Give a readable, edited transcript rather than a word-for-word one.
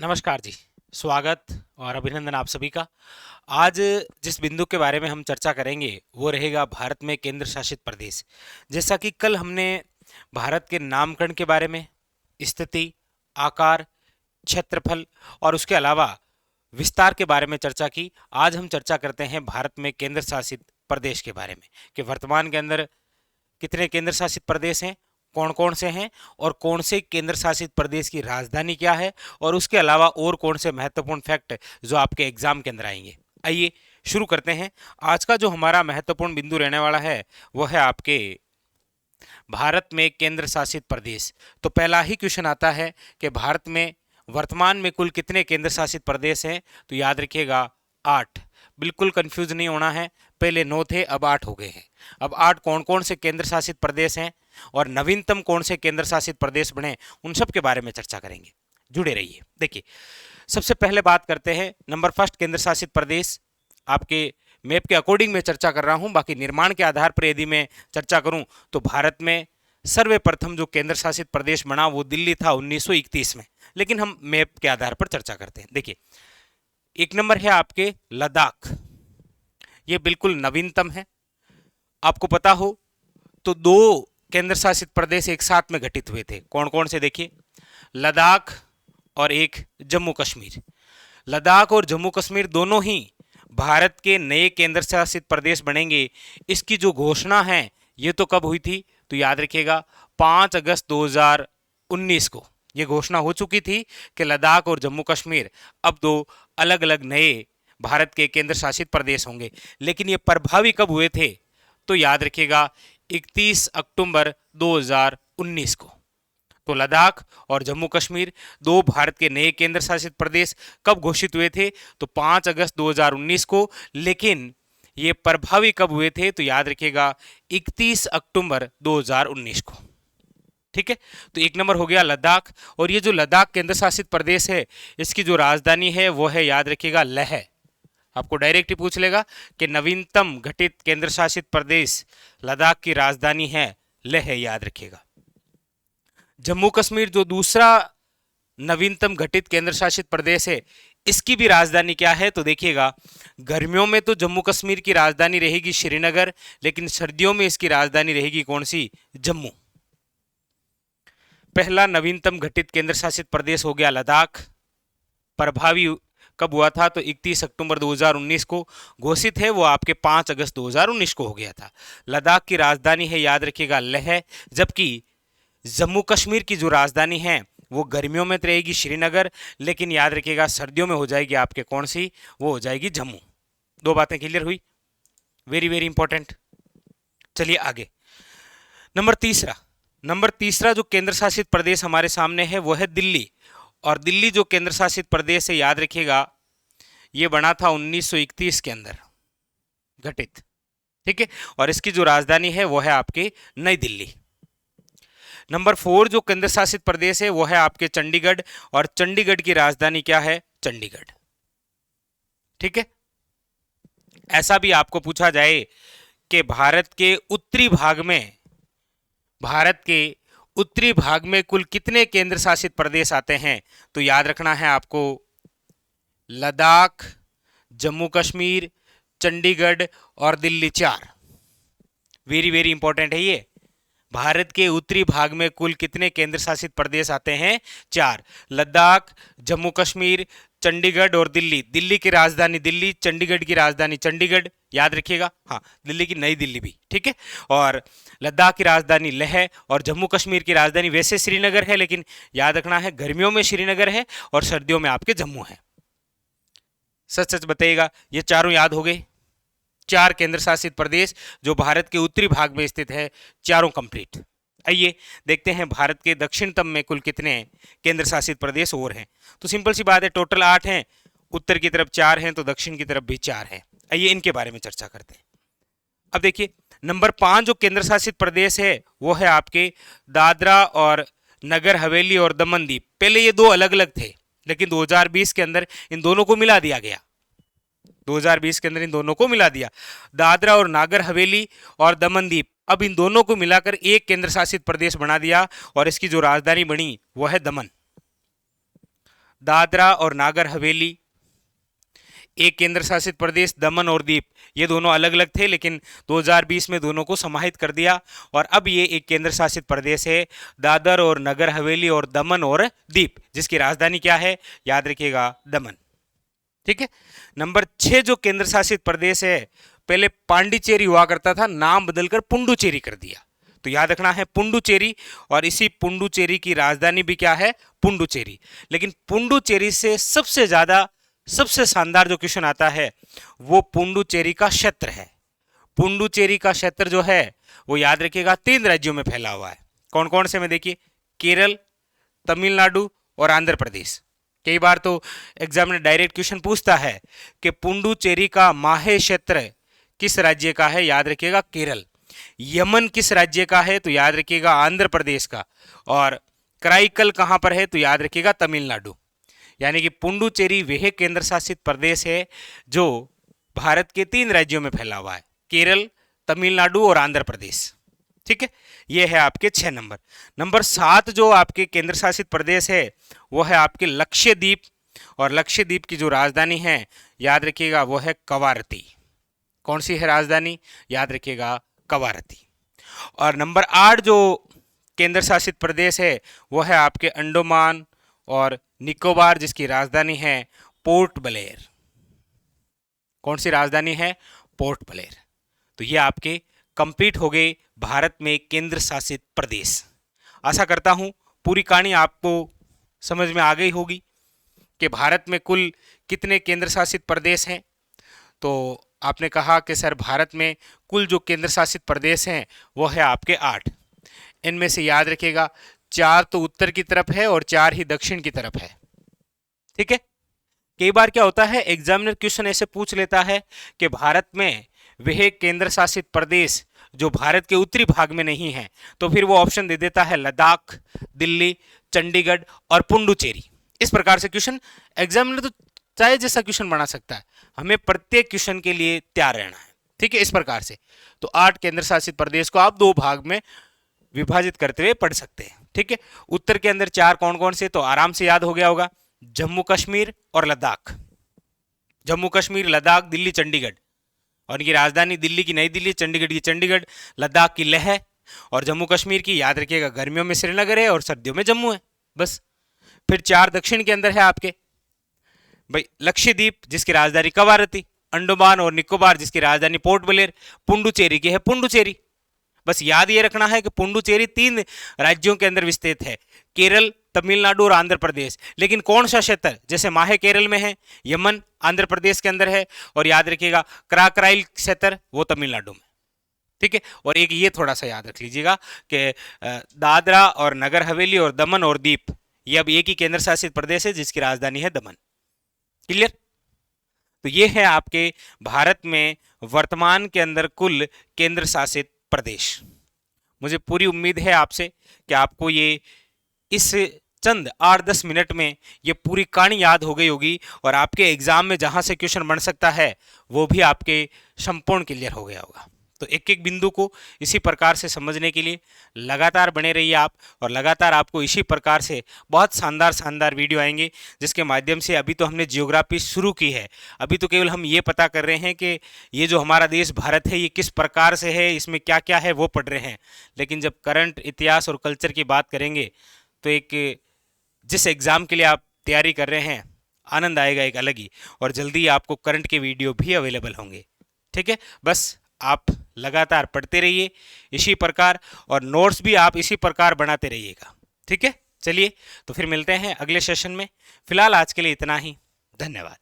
नमस्कार जी। स्वागत और अभिनंदन आप सभी का। आज जिस बिंदु के बारे में हम चर्चा करेंगे वो रहेगा भारत में केंद्र शासित प्रदेश। जैसा कि कल हमने भारत के नामकरण के बारे में, स्थिति, आकार, क्षेत्रफल और उसके अलावा विस्तार के बारे में चर्चा की, आज हम चर्चा करते हैं भारत में केंद्र शासित प्रदेश के बारे में कि वर्तमान के अंदर कितने केंद्र शासित प्रदेश हैं, कौन कौन से हैं और कौन से केंद्र शासित प्रदेश की राजधानी क्या है और उसके अलावा और कौन से महत्वपूर्ण फैक्ट जो आपके एग्जाम के अंदर आएंगे। आइए शुरू करते हैं। आज का जो हमारा महत्वपूर्ण बिंदु रहने वाला है वो है आपके भारत में केंद्र शासित प्रदेश। तो पहला ही क्वेश्चन आता है कि भारत में वर्तमान में कुल कितने केंद्र शासित प्रदेश हैं। तो याद रखिएगा 8। बिल्कुल कंफ्यूज नहीं होना है, पहले 9 थे अब 8 हो गए हैं। अब 8 कौन कौन से केंद्र शासित प्रदेश हैं और नवीनतम कौन से केंद्र शासित प्रदेश बने, उन सब के बारे में चर्चा करेंगे। जुड़े रहिए। देखिए, सबसे पहले बात करते हैं नंबर फर्स्ट केंद्र शासित प्रदेश। आपके मैप के अकॉर्डिंग मैं चर्चा कर रहा हूं, बाकी निर्माण के आधार पर यदि मैं चर्चा करूं तो भारत में सर्वप्रथम जो केंद्र शासित प्रदेश बना वो दिल्ली था 1931 में, लेकिन हम मैप के आधार पर चर्चा करते हैं। देखिए, एक नंबर है आपके लद्दाख, ये बिल्कुल नवीनतम है। आपको पता हो तो 2 केंद्र शासित प्रदेश एक साथ में गठित हुए थे। कौन कौन से, देखिए, लद्दाख और एक जम्मू कश्मीर। लद्दाख और जम्मू कश्मीर दोनों ही भारत के नए केंद्र शासित प्रदेश बनेंगे, इसकी जो घोषणा है ये तो कब हुई थी, तो याद रखिएगा 5 अगस्त 2019 को ये घोषणा हो चुकी थी कि लद्दाख और जम्मू कश्मीर अब 2 अलग अलग नए भारत के केंद्र शासित प्रदेश होंगे। लेकिन ये प्रभावी कब हुए थे, तो याद रखिएगा 31 अक्टूबर 2019 को। तो लद्दाख और जम्मू कश्मीर 2 भारत के नए केंद्र शासित प्रदेश कब घोषित हुए थे, तो 5 अगस्त 2019 को। लेकिन ये प्रभावी कब हुए थे, तो याद रखिएगा 31 अक्टूबर 2019 को। ठीक है, तो एक नंबर हो गया लद्दाख। और ये जो लद्दाख केंद्र शासित प्रदेश है इसकी जो राजधानी है वो है, याद रखिएगा, लेह। आपको डायरेक्ट ही पूछ लेगा कि नवीनतम घटित केंद्र शासित प्रदेश लद्दाख की राजधानी है लेह, याद रखिएगा। जम्मू कश्मीर जो दूसरा नवीनतम घटित केंद्र शासित प्रदेश है इसकी भी राजधानी क्या है, तो देखिएगा, गर्मियों में तो जम्मू कश्मीर की राजधानी रहेगी श्रीनगर, लेकिन सर्दियों में इसकी राजधानी रहेगी कौन सी, जम्मू। पहला नवीनतम घटित केंद्र शासित प्रदेश हो गया लद्दाख। प्रभावी कब हुआ था, तो 31 अक्टूबर 2019 को। घोषित है वो आपके 5 अगस्त 2019 को हो गया था। लद्दाख की राजधानी है, याद रखिएगा, लेह। जबकि जम्मू कश्मीर की जो राजधानी है वो गर्मियों में तो रहेगी श्रीनगर, लेकिन याद रखिएगा सर्दियों में हो जाएगी आपके कौन सी, वो हो जाएगी जम्मू। 2 बातें क्लियर हुई, वेरी वेरी इंपॉर्टेंट। चलिए आगे, नंबर तीसरा जो केंद्र शासित प्रदेश हमारे सामने है वो है दिल्ली। और दिल्ली जो केंद्र शासित प्रदेश है, याद रखिएगा, ये बना था 1931 के अंदर घटित। ठीक है, और इसकी जो राजधानी है वो है आपके नई दिल्ली। नंबर 4 जो केंद्र शासित प्रदेश है वो है आपके चंडीगढ़। और चंडीगढ़ की राजधानी क्या है, चंडीगढ़। ठीक है, ऐसा भी आपको पूछा जाए कि भारत के उत्तरी भाग में कुल कितने केंद्र शासित प्रदेश आते हैं, तो याद रखना है आपको लद्दाख, जम्मू कश्मीर, चंडीगढ़ और दिल्ली 4। वेरी वेरी इंपॉर्टेंट है ये। भारत के उत्तरी भाग में कुल कितने केंद्र शासित प्रदेश आते हैं, 4। लद्दाख, जम्मू कश्मीर, चंडीगढ़ और दिल्ली। दिल्ली की राजधानी दिल्ली, चंडीगढ़ की राजधानी चंडीगढ़, याद रखिएगा। हाँ, दिल्ली की नई दिल्ली भी, ठीक है। और लद्दाख की राजधानी लेह और जम्मू कश्मीर की राजधानी वैसे श्रीनगर है, लेकिन याद रखना है गर्मियों में श्रीनगर है और सर्दियों में आपके जम्मू है। सच सच बताइएगा, ये चारों याद हो गए। 4 केंद्र शासित प्रदेश जो भारत के उत्तरी भाग में स्थित है, चारों कंप्लीट। आइए देखते हैं भारत के दक्षिणतम में कुल कितने केंद्र शासित प्रदेश और हैं। तो सिंपल सी बात है, टोटल 8 हैं, उत्तर की तरफ 4 हैं तो दक्षिण की तरफ भी 4 हैं। आइए इनके बारे में चर्चा करते हैं। अब देखिए, नंबर 5 जो केंद्र शासित प्रदेश है वो है आपके दादरा और नगर हवेली और दमन दीव। पहले ये 2 अलग अलग थे, लेकिन 2020 के अंदर इन दोनों को मिला दिया गया। 2020 के अंदर इन दोनों को मिला दिया, दादरा और नागर हवेली और दमन दीव। अब इन दोनों को मिलाकर एक केंद्र शासित प्रदेश बना दिया और इसकी जो राजधानी बनी वो है दमन। दादरा और नागर हवेली, एक केंद्र शासित प्रदेश दमन और दीप। ये दोनों अलग अलग थे, लेकिन 2020 में दोनों को समाहित कर दिया और अब ये एक केंद्र शासित प्रदेश है, दादर और नगर हवेली और दमन और दीप, जिसकी राजधानी क्या है, याद रखिएगा, दमन। ठीक है। नंबर 6 जो केंद्र शासित प्रदेश है, पहले पांडिचेरी हुआ करता था, नाम बदलकर पुडुचेरी कर दिया। तो याद रखना है पुडुचेरी, और इसी पुडुचेरी की राजधानी भी क्या है, पुडुचेरी। लेकिन पुडुचेरी से सबसे शानदार जो क्वेश्चन आता है वो पुडुचेरी का क्षेत्र है। पुडुचेरी का क्षेत्र जो है वो याद रखिएगा 3 राज्यों में फैला हुआ है। कौन कौन से में देखिए, केरल, तमिलनाडु और आंध्र प्रदेश। कई बार तो एग्जाम में डायरेक्ट क्वेश्चन पूछता है कि पुडुचेरी का माहे क्षेत्र किस राज्य का है, याद रखिएगा केरल। यमन किस राज्य का है, तो याद रखिएगा आंध्र प्रदेश का। और कराईकल कहां पर है, तो याद रखिएगा तमिलनाडु। यानी कि पुडुचेरी वह केंद्र शासित प्रदेश है जो भारत के 3 राज्यों में फैला हुआ है, केरल, तमिलनाडु और आंध्र प्रदेश। ठीक है, ये है आपके 6 नंबर। नंबर 7 जो आपके केंद्र शासित प्रदेश है वो है आपके लक्षद्वीप, और लक्षद्वीप की जो राजधानी है याद रखिएगा वो है कवारती। कौन सी है राजधानी, याद रखिएगा कवारती। और नंबर 8 जो केंद्र शासित प्रदेश है वो है आपके अंडमान और निकोबार, जिसकी राजधानी है पोर्ट ब्लेयर। कौन सी राजधानी है, पोर्ट ब्लेयर। तो ये आपके कंप्लीट हो गए भारत में केंद्र शासित प्रदेश। आशा करता हूं पूरी कहानी आपको समझ में आ गई होगी कि भारत में कुल कितने केंद्र शासित प्रदेश हैं। तो आपने कहा कि सर भारत में कुल जो केंद्र शासित प्रदेश हैं वो है आपके 8। इनमें से याद रखिएगा 4 तो उत्तर की तरफ है और 4 ही दक्षिण की तरफ है। ठीक है। कई बार क्या होता है, एग्जामिनर क्वेश्चन ऐसे पूछ लेता है कि भारत में वह केंद्र शासित प्रदेश जो भारत के उत्तरी भाग में नहीं है, तो फिर वो ऑप्शन दे देता है लद्दाख, दिल्ली, चंडीगढ़ और पुडुचेरी। इस प्रकार से क्वेश्चन एग्जामिनर तो चाहे जैसा क्वेश्चन बना सकता है, हमें प्रत्येक क्वेश्चन के लिए तैयार रहना है। ठीक है, इस प्रकार से तो 8 केंद्र शासित प्रदेश को आप 2 भाग में विभाजित करते हुए पढ़ सकते हैं। ठीक है, उत्तर के अंदर 4 कौन कौन से, तो आराम से याद हो गया होगा, जम्मू कश्मीर और लद्दाख। जम्मू कश्मीर, लद्दाख, दिल्ली, चंडीगढ़। और इनकी राजधानी दिल्ली की नई दिल्ली, चंडीगढ़ की चंडीगढ़, लद्दाख की लेह है, और जम्मू कश्मीर की याद रखिएगा गर्मियों में श्रीनगर है और सर्दियों में जम्मू है। बस। फिर 4 दक्षिण के अंदर है आपके भाई लक्षद्वीप, जिसकी राजधानी कवारती, अंडमान और निकोबार, जिसकी राजधानी पोर्ट ब्लेयर, पुडुचेरी की है पुडुचेरी। बस याद ये रखना है कि पुडुचेरी 3 राज्यों के अंदर विस्तृत है, केरल, तमिलनाडु और आंध्र प्रदेश। लेकिन कौन सा क्षेत्र, जैसे माहे केरल में है, यमन आंध्र प्रदेश के अंदर है, और याद रखिएगा कराईकल क्षेत्र वो तमिलनाडु में। ठीक है, और एक ये थोड़ा सा याद रख लीजिएगा कि दादरा और नगर हवेली और दमन और दीप ये अब एक ही केंद्र शासित प्रदेश है जिसकी राजधानी है दमन। क्लियर। तो ये है आपके भारत में वर्तमान के अंदर कुल केंद्र शासित प्रदेश। मुझे पूरी उम्मीद है आपसे कि आपको ये इस चंद 8-10 मिनट में ये पूरी कहानी याद हो गई होगी, और आपके एग्जाम में जहां से क्वेश्चन बन सकता है वो भी आपके संपूर्ण क्लियर हो गया होगा। तो एक एक बिंदु को इसी प्रकार से समझने के लिए लगातार बने रहिए आप, और लगातार आपको इसी प्रकार से बहुत शानदार वीडियो आएंगे, जिसके माध्यम से अभी तो हमने जियोग्राफी शुरू की है, अभी तो केवल हम ये पता कर रहे हैं कि ये जो हमारा देश भारत है ये किस प्रकार से है, इसमें क्या क्या है वो पढ़ रहे हैं। लेकिन जब करंट, इतिहास और कल्चर की बात करेंगे तो एक जिस एग्ज़ाम के लिए आप तैयारी कर रहे हैं आनंद आएगा एक अलग ही, और जल्दी आपको करंट के वीडियो भी अवेलेबल होंगे। ठीक है, बस आप लगातार पढ़ते रहिए इसी प्रकार, और नोट्स भी आप इसी प्रकार बनाते रहिएगा। ठीक है, चलिए तो फिर मिलते हैं अगले सेशन में। फिलहाल आज के लिए इतना ही, धन्यवाद।